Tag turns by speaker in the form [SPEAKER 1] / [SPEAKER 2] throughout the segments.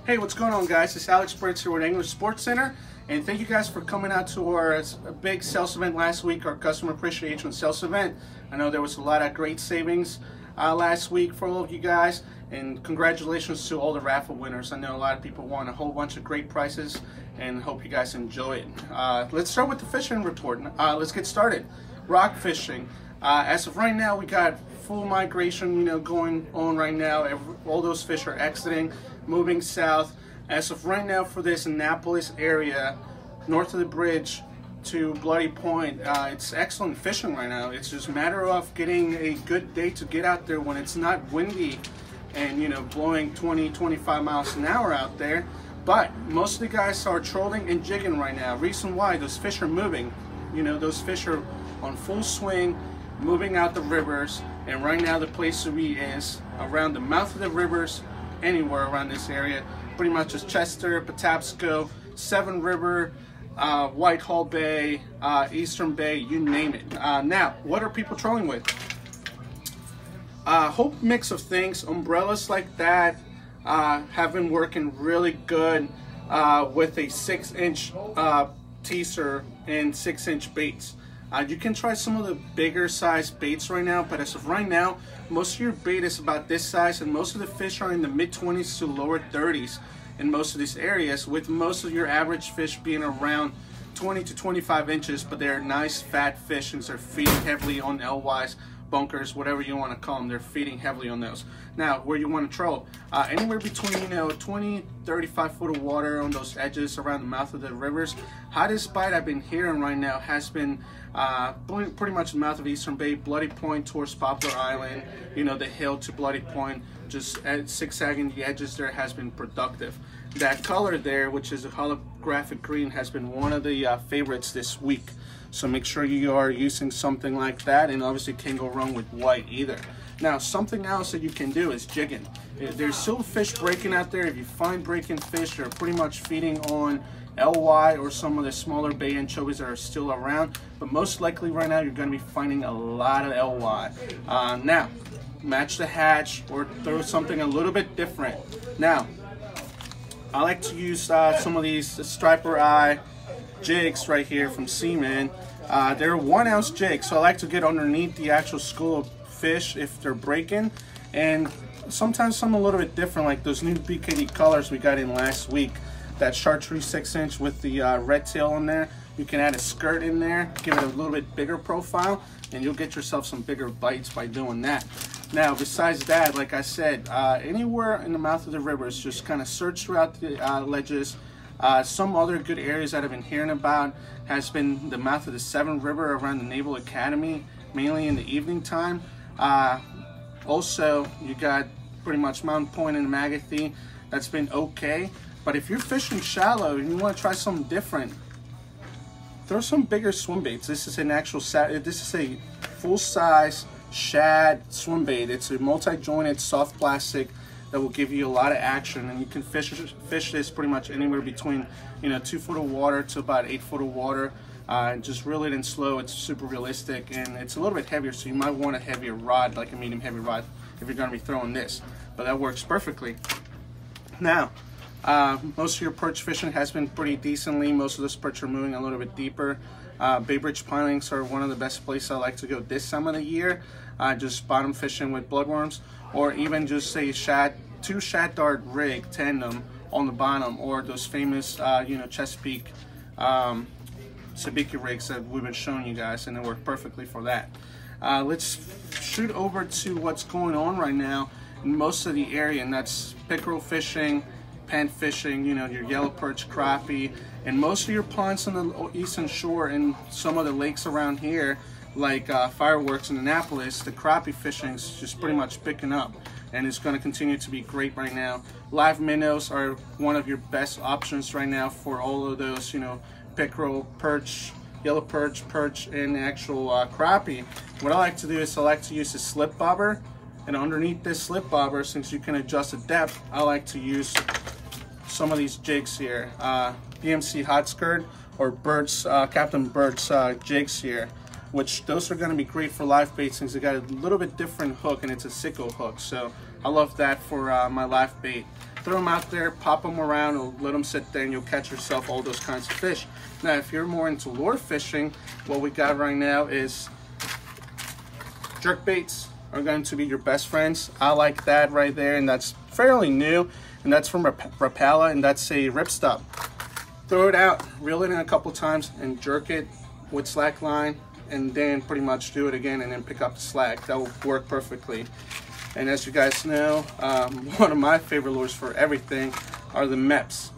[SPEAKER 1] Hey, what's going on, guys? It's Alex Briggs here with English Sports Center, and thank you guys for coming out to our big sales event last week, our customer appreciation sales event. I know there was a lot of great savings last week for all of you guys, and congratulations to all the raffle winners. I know a lot of people won a whole bunch of great prizes, and hope you guys enjoy it. Let's start with the fishing report. Let's get started. Rock fishing. As of right now, we got full migration, going on right now. All those fish are exiting, moving south. As of right now, for this Annapolis area, north of the bridge to Bloody Point, it's excellent fishing right now. It's just a matter of getting a good day to get out there when it's not windy and blowing 20-25 miles an hour out there. But most of the guys are trolling and jigging right now. Reason why: those fish are moving. Those fish are on full swing, moving out the rivers. And right now the place to be is around the mouth of the rivers, anywhere around this area. Pretty much just Chester, Patapsco, Seven River, Whitehall Bay, Eastern Bay, you name it. Now, what are people trolling with? Whole mix of things. Umbrellas like that have been working really good with a 6-inch teaser and 6-inch baits. You can try some of the bigger size baits right now, but as of right now, most of your bait is about this size, and most of the fish are in the mid-20s to lower 30s in most of these areas, with most of your average fish being around 20 to 25 inches, but they're nice fat fish since they're feeding heavily on LYs, bunkers, whatever you want to call them. They're feeding heavily on those. Now, where you want to troll, anywhere between 20, 35 foot of water on those edges around the mouth of the rivers. Hottest bite I've been hearing right now has been pretty much the mouth of Eastern Bay, Bloody Point towards Poplar Island, the hill to Bloody Point, just zigzagging the edges there has been productive. That color there, which is a holographic green, has been one of the favorites this week. So make sure you are using something like that, and obviously can't go wrong with white either. Now, something else that you can do is jigging. There's still fish breaking out there. If you find breaking fish, they're pretty much feeding on LY or some of the smaller bay anchovies that are still around, but most likely right now you're going to be finding a lot of LY. Now, match the hatch or throw something a little bit different. Now, I like to use some of these striper eye jigs right here from Seaman. They're 1 ounce jigs, so I like to get underneath the actual school of fish if they're breaking, and sometimes some a little bit different, like those new BKD colors we got in last week. That chartreuse 6-inch with the red tail on there. You can add a skirt in there, give it a little bit bigger profile, and you'll get yourself some bigger bites by doing that. Now, besides that, like I said, anywhere in the mouth of the rivers, just kind of search throughout the ledges. Some other good areas that I've been hearing about has been the mouth of the Seven River around the Naval Academy, mainly in the evening time. Also, you got pretty much Mountain Point and Magathie. That's been okay. But if you're fishing shallow and you want to try something different, throw some bigger swim baits. This is a full-size shad swim bait. It's a multi-jointed soft plastic that will give you a lot of action, and you can fish this pretty much anywhere between 2 foot of water to about 8 foot of water. Just reel it in slow. It's super realistic, and it's a little bit heavier, so you might want a heavier rod, like a medium heavy rod, if you're going to be throwing this. But that works perfectly. Now, most of your perch fishing has been pretty decently. Most of those perch are moving a little bit deeper. Bay Bridge pilings are one of the best places I like to go this time of the year. Just bottom fishing with bloodworms, or even just say two shad dart rig tandem on the bottom, or those famous Chesapeake sabiki rigs that we've been showing you guys, and they work perfectly for that. Let's shoot over to what's going on right now in most of the area, and that's pickerel fishing, pan fishing, your yellow perch, crappie, and most of your ponds on the eastern shore and some of the lakes around here, like Fireworks in Annapolis. The crappie fishing is just pretty much picking up, and it's going to continue to be great right now. Live minnows are one of your best options right now for all of those, pickerel, perch, yellow perch, and actual crappie. What I like to do is I like to use a slip bobber, and underneath this slip bobber, since you can adjust the depth, I like to use some of these jigs here, BMC hot skirt or Captain Bird's jigs here, which those are going to be great for live bait since they got a little bit different hook, and it's a sicko hook. So I love that for my live bait. throw them out there, pop them around, or let them sit there, and you'll catch yourself all those kinds of fish. Now, if you're more into lure fishing, what we got right now is jerk baits are going to be your best friends. I like that right there, and that's fairly new, and that's from Rapala, and that's a ripstop. Throw it out, reel it in a couple times, and jerk it with slack line, and then pretty much do it again, and then pick up the slack. That will work perfectly. And as you guys know, one of my favorite lures for everything are the MEPs.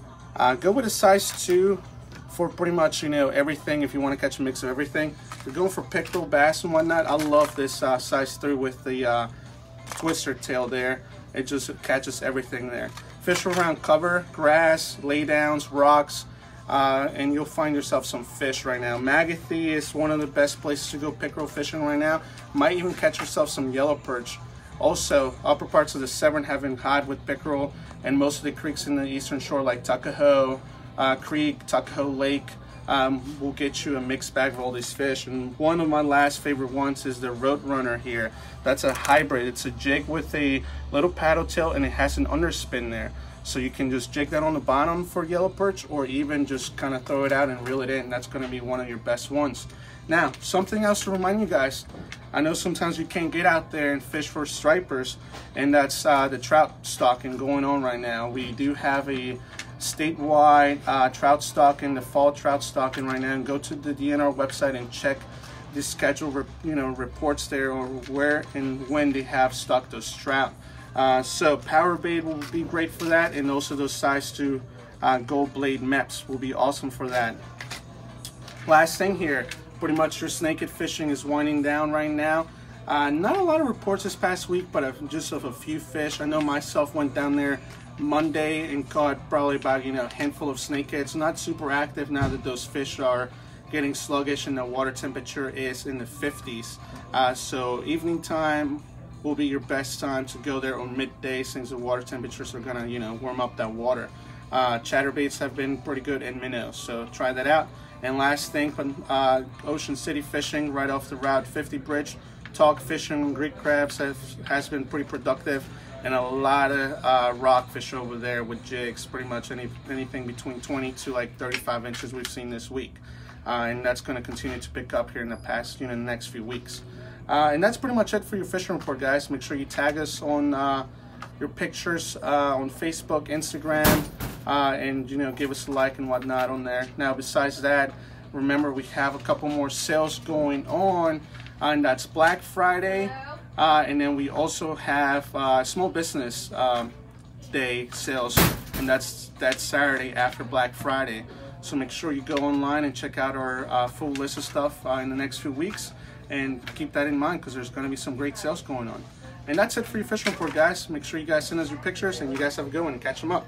[SPEAKER 1] Go with a size 2 for pretty much, you know, everything. If you want to catch a mix of everything, if you're going for pickerel, bass, and whatnot, I love this size 3 with the twister tail there. It just catches everything there. Fish around cover, grass, laydowns, rocks, and you'll find yourself some fish right now. Magothy is one of the best places to go pickerel fishing right now. Might even catch yourself some yellow perch. Also, upper parts of the Severn have been hot with pickerel, and most of the creeks in the eastern shore, like Tuckahoe Creek, Tuckahoe Lake, will get you a mixed bag of all these fish. And one of my last favorite ones is the Roadrunner here. That's a hybrid. It's a jig with a little paddle tail, and it has an underspin there. So you can just jig that on the bottom for yellow perch, or even just kind of throw it out and reel it in. That's going to be one of your best ones. Now, something else to remind you guys. I know sometimes you can't get out there and fish for stripers, and that's the trout stocking going on right now. We do have a statewide trout stocking, the fall trout stocking right now, and go to the DNR website and check the schedule, reports there, or where and when they have stocked those trout. So power bait will be great for that, and also those size 2 gold blade MEPs will be awesome for that. Last thing here, pretty much your snakehead fishing is winding down right now. Not a lot of reports this past week, but just of a few fish. I know myself went down there Monday and caught probably about, you know, a handful of snakeheads. Not super active now that those fish are getting sluggish and the water temperature is in the 50s. So evening time will be your best time to go there, on midday, since the water temperatures are gonna, you know, warm up that water. Chatterbaits have been pretty good in minnows, so try that out. And last thing, Ocean City fishing right off the Route 50 bridge. Talk fishing, Greek crabs has been pretty productive, and a lot of rockfish over there with jigs. Pretty much anything between 20 to like 35 inches we've seen this week, and that's going to continue to pick up here in the past, you know, the next few weeks. And that's pretty much it for your fishing report, guys. Make sure you tag us on your pictures on Facebook, Instagram, and, you know, give us a like and whatnot on there. Now, besides that, remember we have a couple more sales going on, and that's Black Friday, and then we also have Small Business Day sales, and that's Saturday after Black Friday. So make sure you go online and check out our full list of stuff in the next few weeks, and keep that in mind, because there's going to be some great sales going on. And that's it for your fishing report, guys. Make sure you guys send us your pictures, and you guys have a good one, and catch them up.